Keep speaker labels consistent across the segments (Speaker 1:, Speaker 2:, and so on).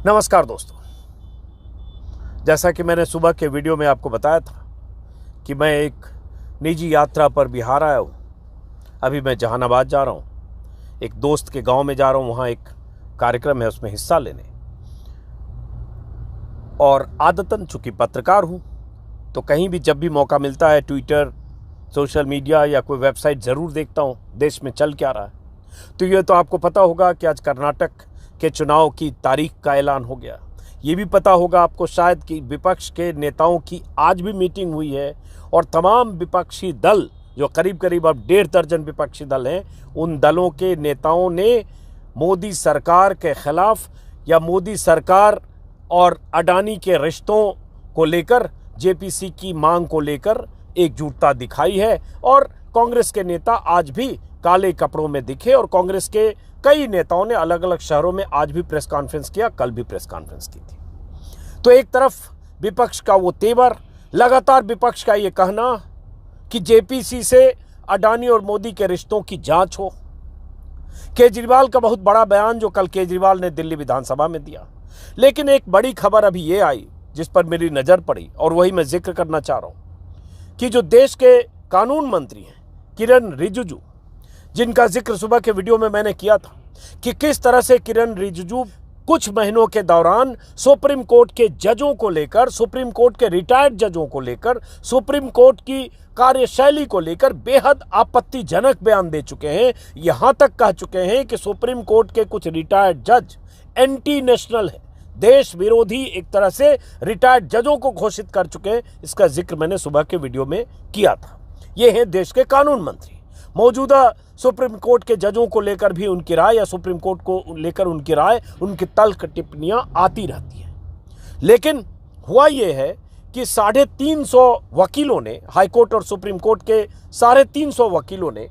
Speaker 1: नमस्कार दोस्तों, जैसा कि मैंने सुबह के वीडियो में आपको बताया था कि मैं एक निजी यात्रा पर बिहार आया हूँ। अभी मैं जहानाबाद जा रहा हूँ, एक दोस्त के गांव में जा रहा हूँ। वहाँ एक कार्यक्रम है, उसमें हिस्सा लेने। और आदतन चूंकि पत्रकार हूँ तो कहीं भी जब भी मौका मिलता है ट्विटर, सोशल मीडिया या कोई वेबसाइट ज़रूर देखता हूँ देश में चल क्या रहा है। तो ये तो आपको पता होगा कि आज कर्नाटक के चुनाव की तारीख का ऐलान हो गया। ये भी पता होगा आपको शायद कि विपक्ष के नेताओं की आज भी मीटिंग हुई है और तमाम विपक्षी दल, जो करीब करीब अब 1.5 दर्जन विपक्षी दल हैं, उन दलों के नेताओं ने मोदी सरकार के खिलाफ या मोदी सरकार और अडानी के रिश्तों को लेकर, जेपीसी की मांग को लेकर एकजुटता दिखाई है। और कांग्रेस के नेता आज भी काले कपड़ों में दिखे और कांग्रेस के कई नेताओं ने अलग अलग शहरों में आज भी प्रेस कॉन्फ्रेंस किया, कल भी प्रेस कॉन्फ्रेंस की थी। तो एक तरफ विपक्ष का वो तेवर, लगातार विपक्ष का ये कहना कि जेपीसी से अडानी और मोदी के रिश्तों की जांच हो। केजरीवाल का बहुत बड़ा बयान जो कल केजरीवाल ने दिल्ली विधानसभा में दिया। लेकिन एक बड़ी खबर अभी ये आई जिस पर मेरी नजर पड़ी और वही मैं जिक्र करना चाह रहा हूं कि जो देश के कानून मंत्री हैं किरण रिजिजू, जिनका जिक्र सुबह के वीडियो में मैंने किया था कि किस तरह से किरण रिजिजू कुछ महीनों के दौरान सुप्रीम कोर्ट के जजों को लेकर, सुप्रीम कोर्ट के रिटायर्ड जजों को लेकर, सुप्रीम कोर्ट की कार्यशैली को लेकर बेहद आपत्तिजनक बयान दे चुके हैं। यहां तक कह चुके हैं कि सुप्रीम कोर्ट के कुछ रिटायर्ड जज एंटी नेशनल है, देश विरोधी एक तरह से रिटायर्ड जजों को घोषित कर चुके हैं। इसका जिक्र मैंने सुबह के वीडियो में किया था। ये हैं देश के कानून मंत्री। मौजूदा सुप्रीम कोर्ट के जजों को लेकर भी उनकी राय या सुप्रीम कोर्ट को लेकर उनकी राय, उनकी तल्ख टिप्पणियां आती रहती हैं। लेकिन हुआ यह है कि 350 वकीलों ने, हाईकोर्ट और सुप्रीम कोर्ट के 350 वकीलों ने,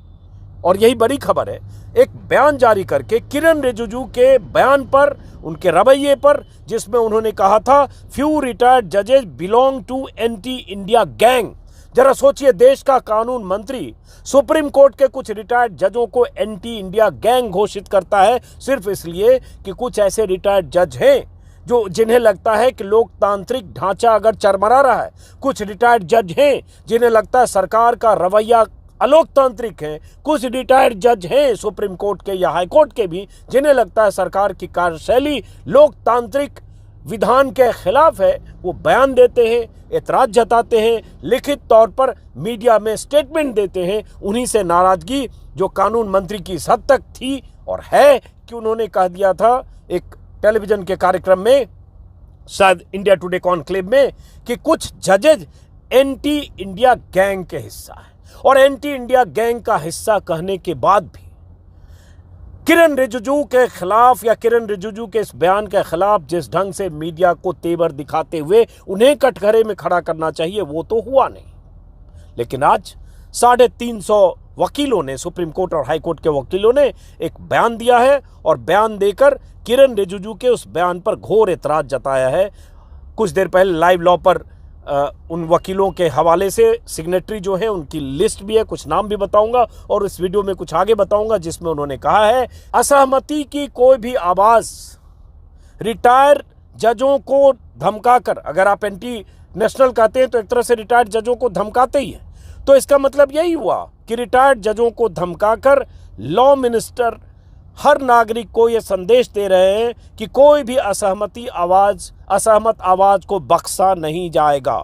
Speaker 1: और यही बड़ी खबर है, एक बयान जारी करके किरण रिजिजू के बयान पर, उनके रवैये पर, जिसमें उन्होंने कहा था फ्यू रिटायर्ड जजेस belong to anti India gang. जरा सोचिए, देश का कानून मंत्री सुप्रीम कोर्ट के कुछ रिटायर्ड जजों को एंटी इंडिया गैंग घोषित करता है सिर्फ इसलिए कि कुछ ऐसे रिटायर्ड जज हैं जो जिन्हें लगता है कि लोकतांत्रिक ढांचा अगर चरमरा रहा है। कुछ रिटायर्ड जज हैं जिन्हें लगता है सरकार का रवैया अलोकतांत्रिक है। कुछ रिटायर्ड जज हैं सुप्रीम कोर्ट के या हाई कोर्ट के भी जिन्हें लगता है सरकार की कार्यशैली लोकतांत्रिक विधान के खिलाफ है। वो बयान देते हैं, एतराज जताते हैं, लिखित तौर पर मीडिया में स्टेटमेंट देते हैं। उन्हीं से नाराजगी जो कानून मंत्री की इस हद तक थी और है कि उन्होंने कह दिया था एक टेलीविजन के कार्यक्रम में, शायद इंडिया टुडे कॉन्क्लेव में, कि कुछ जजेज एंटी इंडिया गैंग के हिस्सा है। और एंटी इंडिया गैंग का हिस्सा कहने के बाद भी किरण रिजिजू के खिलाफ या किरण रिजिजू के इस बयान के खिलाफ जिस ढंग से मीडिया को तेवर दिखाते हुए उन्हें कटघरे में खड़ा करना चाहिए वो तो हुआ नहीं। लेकिन आज 350 वकीलों ने, सुप्रीम कोर्ट और हाई कोर्ट के वकीलों ने एक बयान दिया है और बयान देकर किरण रिजिजू के उस बयान पर घोर एतराज जताया है। कुछ देर पहले लाइव लॉ पर उन वकीलों के हवाले से सिग्नेटरी जो है उनकी लिस्ट भी है, कुछ नाम भी बताऊंगा और इस वीडियो में कुछ आगे बताऊंगा, जिसमें उन्होंने कहा है असहमति की कोई भी आवाज रिटायर जजों को धमकाकर, अगर आप एंटी नेशनल कहते हैं तो एक तरह से रिटायर्ड जजों को धमकाते ही है, तो इसका मतलब यही हुआ कि रिटायर्ड जजों को धमकाकर लॉ मिनिस्टर हर नागरिक को यह संदेश दे रहे हैं कि कोई भी असहमत आवाज को बख्शा नहीं जाएगा।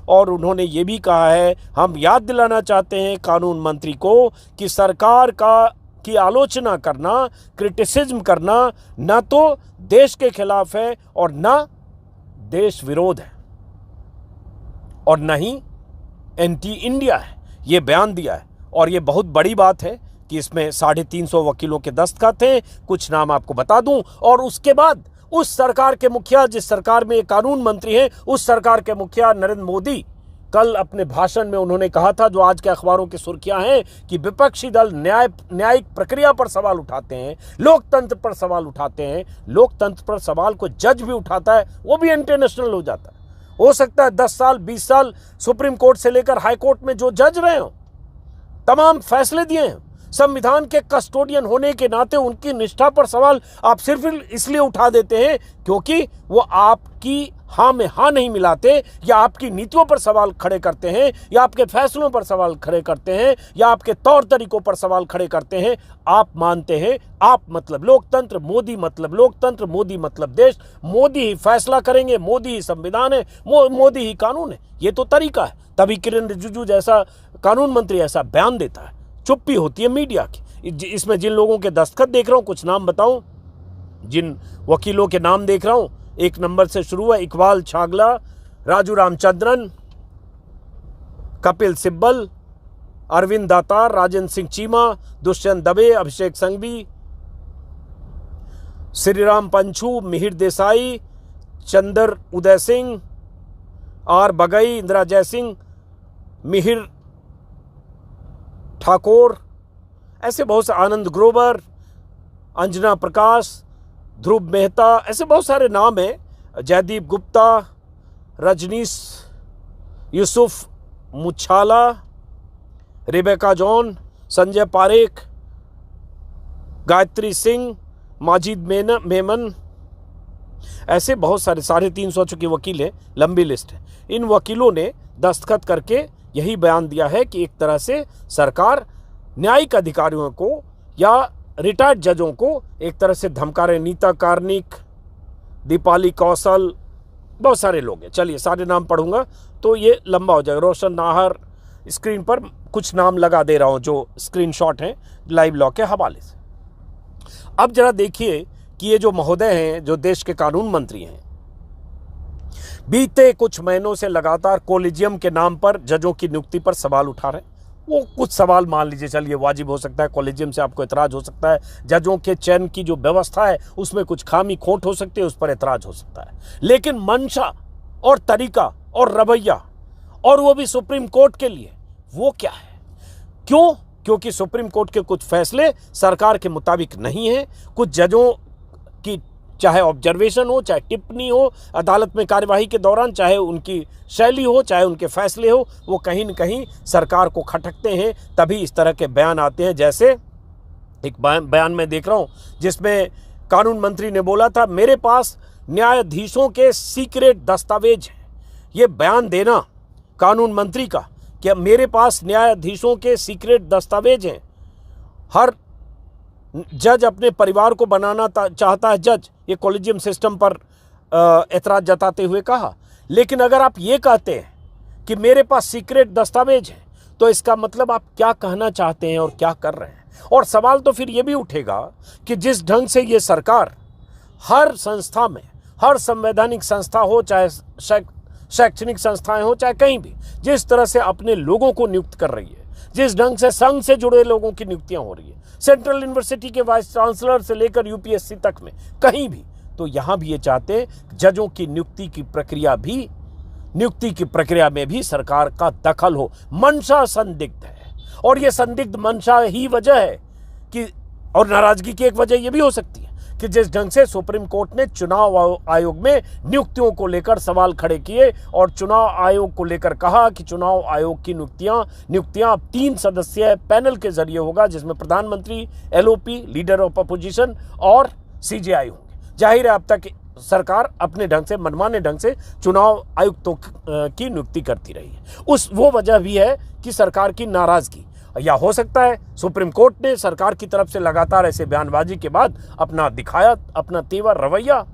Speaker 1: और उन्होंने ये भी कहा है, हम याद दिलाना चाहते हैं कानून मंत्री को कि सरकार की आलोचना करना, क्रिटिसिज्म करना न तो देश के खिलाफ है और न देश विरोध है और न ही एंटी इंडिया है। ये बयान दिया है और ये बहुत बड़ी बात है कि इसमें 350 वकीलों के दस्तखत हैं। कुछ नाम आपको बता दूं और उसके बाद उस सरकार के मुखिया, जिस सरकार में ये कानून मंत्री हैं, उस सरकार के मुखिया नरेंद्र मोदी कल अपने भाषण में उन्होंने कहा था, जो आज के अखबारों की सुर्खियां हैं, कि विपक्षी दल न्यायिक प्रक्रिया पर सवाल उठाते हैं, लोकतंत्र पर सवाल उठाते हैं। लोकतंत्र पर सवाल को जज भी उठाता है, वो भी इंटरनेशनल हो जाता है। हो सकता है 10 साल 20 साल सुप्रीम कोर्ट से लेकर हाई कोर्ट में जो जज रहे हो, तमाम फैसले दिए हैं, संविधान के कस्टोडियन होने के नाते उनकी निष्ठा पर सवाल आप सिर्फ इसलिए उठा देते हैं क्योंकि वो आपकी हाँ में हाँ नहीं मिलाते, या आपकी नीतियों पर सवाल खड़े करते हैं, या आपके फैसलों पर सवाल खड़े करते हैं, या आपके तौर तरीकों पर सवाल खड़े करते हैं। आप मानते हैं आप मतलब लोकतंत्र, मोदी मतलब लोकतंत्र, मोदी मतलब देश, मोदी ही फैसला करेंगे, मोदी ही संविधान है, मोदी ही कानून है। ये तो तरीका है। तभी किरण रिजिजू जैसा कानून मंत्री ऐसा बयान देता है। चुप्पी होती है मीडिया की। इसमें जिन लोगों के दस्तखत देख रहा हूं, कुछ नाम बताऊं, जिन वकीलों के नाम देख रहा हूं, 1 नंबर से शुरू है, इकबाल छागला, राजू रामचंद्रन, कपिल सिब्बल, अरविंद दातार, राजेंद्र सिंह चीमा, दुष्यंत दबे, अभिषेक संघवी, श्रीराम पंचू, मिहिर देसाई, चंदर उदय सिंह, आर बगई, इंदिरा जयसिंह, मिहिर ठाकुर, ऐसे बहुत से, आनंद ग्रोवर, अंजना प्रकाश, ध्रुव मेहता, ऐसे बहुत सारे नाम हैं, जयदीप गुप्ता, रजनीश यूसुफ मुछाला, रेबेका जॉन, संजय पारेख, गायत्री सिंह, माजिद मेमन, ऐसे बहुत सारे 350 चुके वकील हैं, लंबी लिस्ट है। इन वकीलों ने दस्तखत करके यही बयान दिया है कि एक तरह से सरकार न्यायिक अधिकारियों को या रिटायर्ड जजों को एक तरह से धमका रहे। नीता कार्निक, दीपाली कौशल, बहुत सारे लोग हैं। चलिए सारे नाम पढ़ूंगा तो ये लंबा हो जाएगा। रोशन नाहर, स्क्रीन पर कुछ नाम लगा दे रहा हूं जो स्क्रीनशॉट हैं लाइव लॉ के हवाले से। अब जरा देखिए कि ये जो महोदय हैं, जो देश के कानून मंत्री हैं, बीते कुछ महीनों से लगातार कोलिजियम के नाम पर जजों की नियुक्ति पर सवाल उठा रहे हैं। वो कुछ सवाल मान लीजिए, चलिए वाजिब हो सकता है, कॉलेजियम से आपको एतराज हो सकता है, जजों के चयन की जो व्यवस्था है उसमें कुछ खामी खोट हो सकती है, उस पर एतराज हो सकता है। लेकिन मंशा और तरीका और रवैया, और वो भी सुप्रीम कोर्ट के लिए, वो क्या है? क्यों? क्योंकि सुप्रीम कोर्ट के कुछ फैसले सरकार के मुताबिक नहीं है। कुछ जजों की चाहे ऑब्जर्वेशन हो, चाहे टिप्पणी हो अदालत में कार्यवाही के दौरान, चाहे उनकी शैली हो, चाहे उनके फैसले हो, वो कहीं न कहीं सरकार को खटकते हैं। तभी इस तरह के बयान आते हैं। जैसे एक बयान में देख रहा हूं जिसमें कानून मंत्री ने बोला था, मेरे पास न्यायाधीशों के सीक्रेट दस्तावेज हैं। ये बयान देना कानून मंत्री का कि मेरे पास न्यायाधीशों के सीक्रेट दस्तावेज हैं। हर जज अपने परिवार को बनाना चाहता है जज, ये कॉलेजियम सिस्टम पर एतराज जताते हुए कहा। लेकिन अगर आप ये कहते हैं कि मेरे पास सीक्रेट दस्तावेज हैं, तो इसका मतलब आप क्या कहना चाहते हैं और क्या कर रहे हैं? और सवाल तो फिर ये भी उठेगा कि जिस ढंग से ये सरकार हर संस्था में, हर संवैधानिक संस्था हो, चाहे शैक्षणिक संस्थाएं हो, चाहे कहीं भी, जिस तरह से अपने लोगों को नियुक्त कर रही है, जिस ढंग से संघ से जुड़े लोगों की नियुक्तियां हो रही है, सेंट्रल यूनिवर्सिटी के वाइस चांसलर से लेकर यूपीएससी तक में, कहीं भी, तो यहां भी ये चाहते हैं जजों की नियुक्ति की प्रक्रिया में भी सरकार का दखल हो। मंशा संदिग्ध है, और ये संदिग्ध मंशा ही वजह है कि, और नाराजगी की एक वजह यह भी हो सकती है कि जिस ढंग से सुप्रीम कोर्ट ने चुनाव आयोग में नियुक्तियों को लेकर सवाल खड़े किए और चुनाव आयोग को लेकर कहा कि चुनाव आयोग की नियुक्तियां 3 सदस्यीय पैनल के जरिए होगा, जिसमें प्रधानमंत्री, एलओपी, लीडर ऑफ अपोजिशन और सीजेआई होंगे। जाहिर है अब तक सरकार अपने ढंग से, मनमाने ढंग से चुनाव आयुक्तों की नियुक्ति करती रही है। वो वजह भी है कि सरकार की नाराजगी, या हो सकता है सुप्रीम कोर्ट ने सरकार की तरफ से लगातार ऐसे बयानबाजी के बाद दिखाया अपना तेवर, रवैया।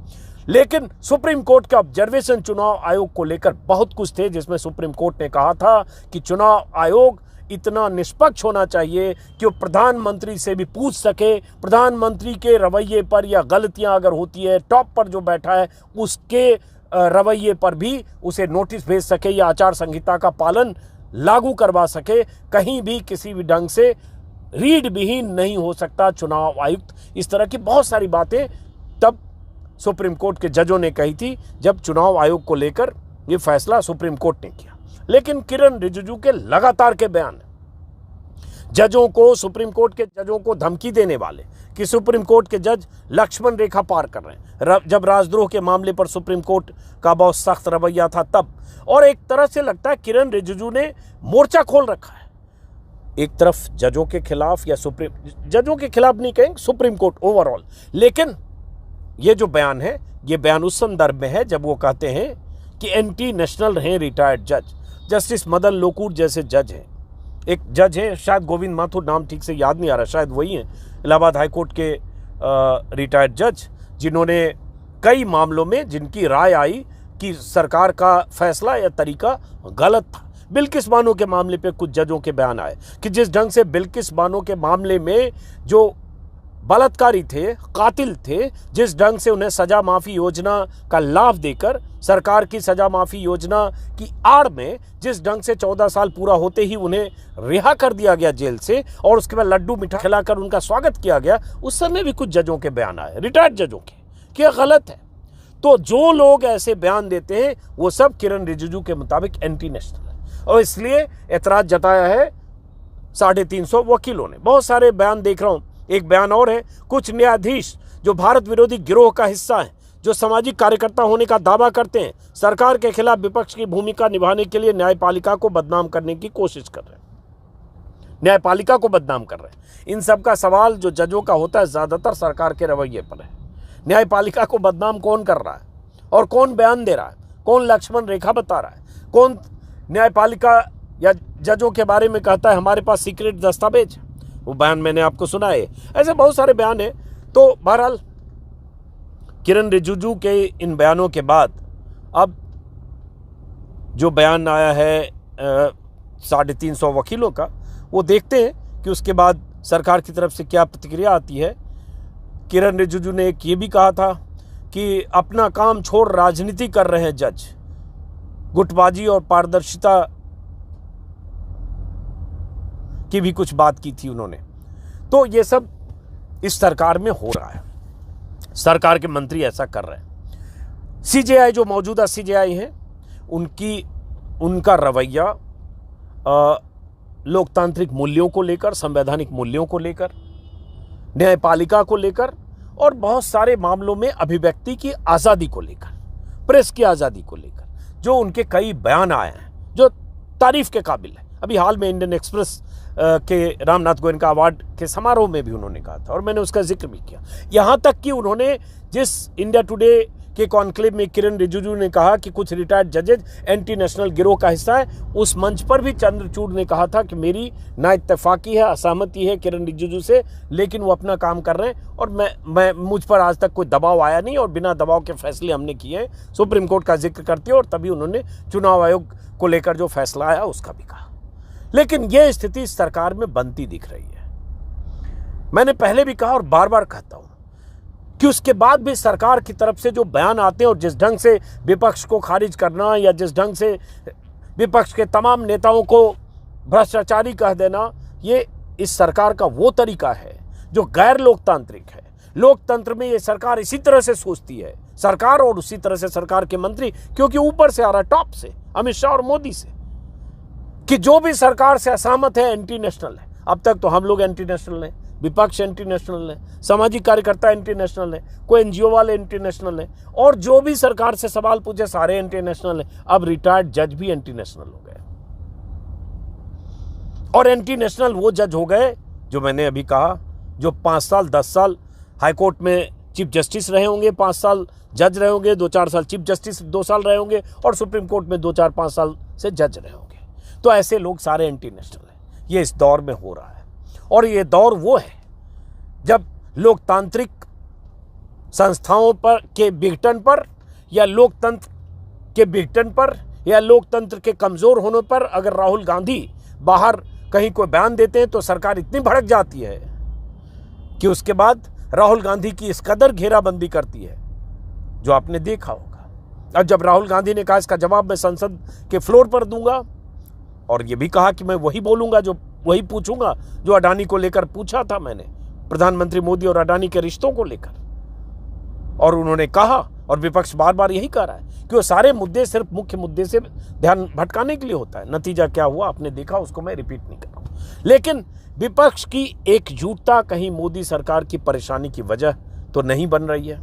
Speaker 1: लेकिन सुप्रीम कोर्ट के ऑब्जर्वेशन चुनाव आयोग को लेकर बहुत कुछ थे, जिसमें सुप्रीम कोर्ट ने कहा था कि चुनाव आयोग इतना निष्पक्ष होना चाहिए कि वो प्रधानमंत्री से भी पूछ सके, प्रधानमंत्री के रवैये पर या गलतियां अगर होती है, टॉप पर जो बैठा है उसके रवैये पर भी उसे नोटिस भेज सके या आचार संहिता का पालन लागू करवा सके। कहीं भी किसी भी ढंग से रीढ़ विहीन नहीं हो सकता चुनाव आयुक्त। इस तरह की बहुत सारी बातें तब सुप्रीम कोर्ट के जजों ने कही थी जब चुनाव आयोग को लेकर ये फैसला सुप्रीम कोर्ट ने किया। लेकिन किरण रिजिजू के लगातार के बयान जजों को, सुप्रीम कोर्ट के जजों को धमकी देने वाले कि सुप्रीम कोर्ट के जज लक्ष्मण रेखा पार कर रहे हैं, जब राजद्रोह के मामले पर सुप्रीम कोर्ट का बहुत सख्त रवैया था तब। और एक तरह से लगता है किरण रिजिजू ने मोर्चा खोल रखा है एक तरफ जजों के खिलाफ या जजों के खिलाफ नहीं कहेंगे, सुप्रीम कोर्ट ओवरऑल, लेकिन ये जो बयान है ये बयान उस संदर्भ में है जब वो कहते हैं कि एंटी नेशनल रहे रिटायर्ड जज। जस्टिस मदन लोकूर जैसे जज हैं, एक जज है शायद गोविंद माथुर, नाम ठीक से याद नहीं आ रहा, शायद वही हैं, इलाहाबाद हाईकोर्ट के रिटायर्ड जज, जिन्होंने कई मामलों में जिनकी राय आई कि सरकार का फैसला या तरीका गलत था। बिल्किस बानो के मामले पे कुछ जजों के बयान आए कि जिस ढंग से बिल्किस बानो के मामले में जो बलात्कारी थे, कातिल थे, जिस ढंग से उन्हें सजा माफी योजना का लाभ देकर सरकार की सजा माफी योजना की आड़ में जिस ढंग से 14 साल पूरा होते ही उन्हें रिहा कर दिया गया जेल से और उसके बाद लड्डू मिठाई खिलाकर उनका स्वागत किया गया, उस समय भी कुछ जजों के बयान आए, रिटायर्ड जजों के, कि गलत है। तो जो लोग ऐसे बयान देते हैं वो सब किरण रिजिजू के मुताबिक एंटी नेशनल है और इसलिए एतराज जताया है 350 वकीलों ने। बहुत सारे बयान देख रहा हूं, एक बयान और है, कुछ न्यायाधीश जो भारत विरोधी गिरोह का हिस्सा हैं, जो सामाजिक कार्यकर्ता होने का दावा करते हैं, सरकार के खिलाफ विपक्ष की भूमिका निभाने के लिए न्यायपालिका को बदनाम करने की कोशिश कर रहे हैं, न्यायपालिका को बदनाम कर रहे हैं। इन सब का सवाल जो जजों का होता है ज्यादातर सरकार के रवैये पर है। न्यायपालिका को बदनाम कौन कर रहा है और कौन बयान दे रहा है, कौन लक्ष्मण रेखा बता रहा है, कौन न्यायपालिका या जजों के बारे में कहता है हमारे पास सीक्रेट दस्तावेज, वो बयान मैंने आपको सुना है। ऐसे बहुत सारे बयान हैं। तो बहरहाल किरण रिजिजू के इन बयानों के बाद अब जो बयान आया है 350 वकीलों का, वो देखते हैं कि उसके बाद सरकार की तरफ से क्या प्रतिक्रिया आती है। किरण रिजिजू ने एक ये भी कहा था कि अपना काम छोड़ राजनीति कर रहे हैं जज, गुटबाजी और पारदर्शिता की भी कुछ बात की थी उन्होंने। तो ये सब इस सरकार में हो रहा है, सरकार के मंत्री ऐसा कर रहे हैं। सीजेआई जो मौजूदा सीजेआई हैं उनका रवैया लोकतांत्रिक मूल्यों को लेकर, संवैधानिक मूल्यों को लेकर, न्यायपालिका को लेकर और बहुत सारे मामलों में अभिव्यक्ति की आज़ादी को लेकर, प्रेस की आज़ादी को लेकर जो उनके कई बयान आए हैं जो तारीफ के काबिल है। अभी हाल में इंडियन एक्सप्रेस के रामनाथ गोयनका अवार्ड के समारोह में भी उन्होंने कहा था और मैंने उसका जिक्र भी किया। यहाँ तक कि उन्होंने जिस इंडिया टुडे के कॉन्क्लेव में किरण रिजिजू ने कहा कि कुछ रिटायर्ड जजेज एंटी नेशनल गिरोह का हिस्सा है, उस मंच पर भी चंद्रचूड़ ने कहा था कि मेरी ना इत्तेफाकी है, असहमति है किरण रिजिजू से, लेकिन वो अपना काम कर रहे हैं और मैं मुझ पर आज तक कोई दबाव आया नहीं और बिना दबाव के फैसले हमने किए हैं। सुप्रीम कोर्ट का जिक्र करते और तभी उन्होंने चुनाव आयोग को लेकर जो फैसला आया उसका भी कहा। लेकिन यह स्थिति सरकार में बनती दिख रही है। मैंने पहले भी कहा और बार बार कहता हूं कि उसके बाद भी सरकार की तरफ से जो बयान आते हैं और जिस ढंग से विपक्ष को खारिज करना या जिस ढंग से विपक्ष के तमाम नेताओं को भ्रष्टाचारी कह देना, ये इस सरकार का वो तरीका है जो गैर लोकतांत्रिक है। लोकतंत्र में ये सरकार इसी तरह से सोचती है, सरकार और उसी तरह से सरकार के मंत्री, क्योंकि ऊपर से आ रहा, टॉप से, अमित शाह और मोदी से, कि जो भी सरकार से असहमत है एंटी नेशनल है। अब तक तो हम लोग एंटी नेशनल हैं, विपक्ष एंटी नेशनल है, सामाजिक कार्यकर्ता एंटी नेशनल है, कोई एनजीओ वाले एंटी नेशनल है और जो भी सरकार से सवाल पूछे सारे एंटी नेशनल है। अब रिटायर्ड जज भी एंटी नेशनल हो गए और एंटी नेशनल वो जज हो गए जो मैंने अभी कहा, जो 5 साल 10 साल हाईकोर्ट में चीफ जस्टिस रहे होंगे, 5 साल जज रहे होंगे, 2-4 साल चीफ जस्टिस 2 साल रहे होंगे और सुप्रीम कोर्ट में 2-4-5 साल से जज रहे होंगे। तो ऐसे लोग सारे एंटी नेशनल हैं। ये इस दौर में हो रहा है और ये दौर वो है जब लोकतांत्रिक संस्थाओं पर के विघटन पर या लोकतंत्र के विघटन पर या लोकतंत्र के कमजोर होने पर अगर राहुल गांधी बाहर कहीं कोई बयान देते हैं तो सरकार इतनी भड़क जाती है कि उसके बाद राहुल गांधी की इस कदर घेराबंदी करती है जो आपने देखा होगा। अब जब राहुल गांधी ने कहा इसका जवाब मैं संसद के फ्लोर पर दूंगा और ये भी कहा कि मैं वही बोलूंगा, जो वही पूछूंगा जो अडानी को लेकर पूछा था मैंने, प्रधानमंत्री मोदी और अडानी के रिश्तों को लेकर, और उन्होंने कहा और विपक्ष बार बार यही कह रहा है कि वो सारे मुद्दे सिर्फ मुख्य मुद्दे से ध्यान भटकाने के लिए होता है। नतीजा क्या हुआ आपने देखा, उसको मैं रिपीट नहीं कर रहा हूं। लेकिन विपक्ष की एकजुटता कहीं मोदी सरकार की परेशानी की वजह तो नहीं बन रही है,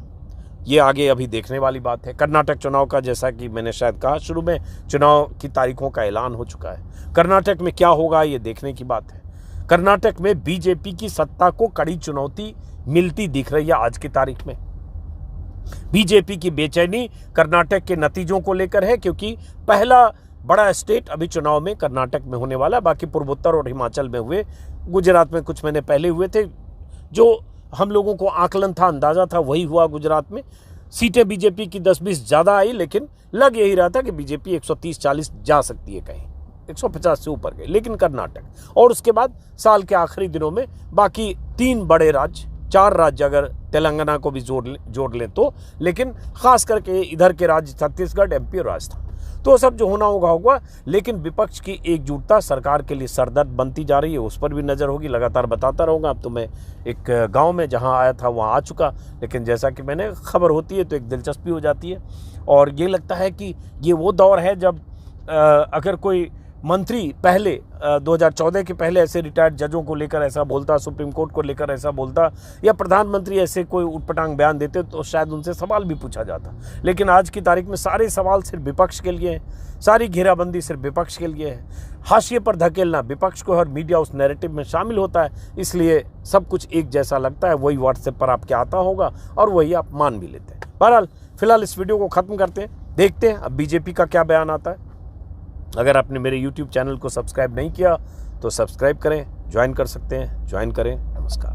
Speaker 1: ये आगे अभी देखने वाली बात है। कर्नाटक चुनाव का, जैसा कि मैंने शायद कहा शुरू में, चुनाव की तारीखों का ऐलान हो चुका है। कर्नाटक में क्या होगा ये देखने की बात है। कर्नाटक में बीजेपी की सत्ता को कड़ी चुनौती मिलती दिख रही है आज की तारीख में। बीजेपी की बेचैनी कर्नाटक के नतीजों को लेकर है, क्योंकि पहला बड़ा स्टेट अभी चुनाव में कर्नाटक में होने वाला, बाकी पूर्वोत्तर और हिमाचल में हुए, गुजरात में कुछ महीने पहले हुए थे। जो हम लोगों को आकलन था, अंदाजा था, वही हुआ गुजरात में। सीटें बीजेपी की 10-20 ज़्यादा आई, लेकिन लग यही रहा था कि बीजेपी 130-140 जा सकती है, कहीं 150 से ऊपर गए। लेकिन कर्नाटक और उसके बाद साल के आखिरी दिनों में बाकी 3 बड़े राज्य, 4 राज्य अगर तेलंगाना को भी जोड़ लें तो, लेकिन खास करके इधर के राज्य छत्तीसगढ़, एमपी और राजस्थान, तो सब जो होना होगा। लेकिन विपक्ष की एकजुटता सरकार के लिए सरदर्द बनती जा रही है, उस पर भी नज़र होगी, लगातार बताता रहूँगा। अब तो मैं एक गांव में जहां आया था वहां आ चुका, लेकिन जैसा कि मैंने खबर होती है तो एक दिलचस्पी हो जाती है, और ये लगता है कि ये वो दौर है जब अगर कोई मंत्री पहले 2014 के पहले ऐसे रिटायर्ड जजों को लेकर ऐसा बोलता, सुप्रीम कोर्ट को लेकर ऐसा बोलता, या प्रधानमंत्री ऐसे कोई उटपटांग बयान देते तो शायद उनसे सवाल भी पूछा जाता। लेकिन आज की तारीख में सारे सवाल सिर्फ विपक्ष के लिए हैं, सारी घेराबंदी सिर्फ विपक्ष के लिए है, हाशिए पर धकेलना विपक्ष को, और मीडिया उस नैरेटिव में शामिल होता है, इसलिए सब कुछ एक जैसा लगता है। वही व्हाट्सएप पर आपके आता होगा और वही आप मान भी लेते हैं। बहरहाल फिलहाल इस वीडियो को ख़त्म करते हैं, देखते हैं अब बीजेपी का क्या बयान आता है। अगर आपने मेरे YouTube चैनल को सब्सक्राइब नहीं किया तो सब्सक्राइब करें, ज्वाइन कर सकते हैं, ज्वाइन करें। नमस्कार।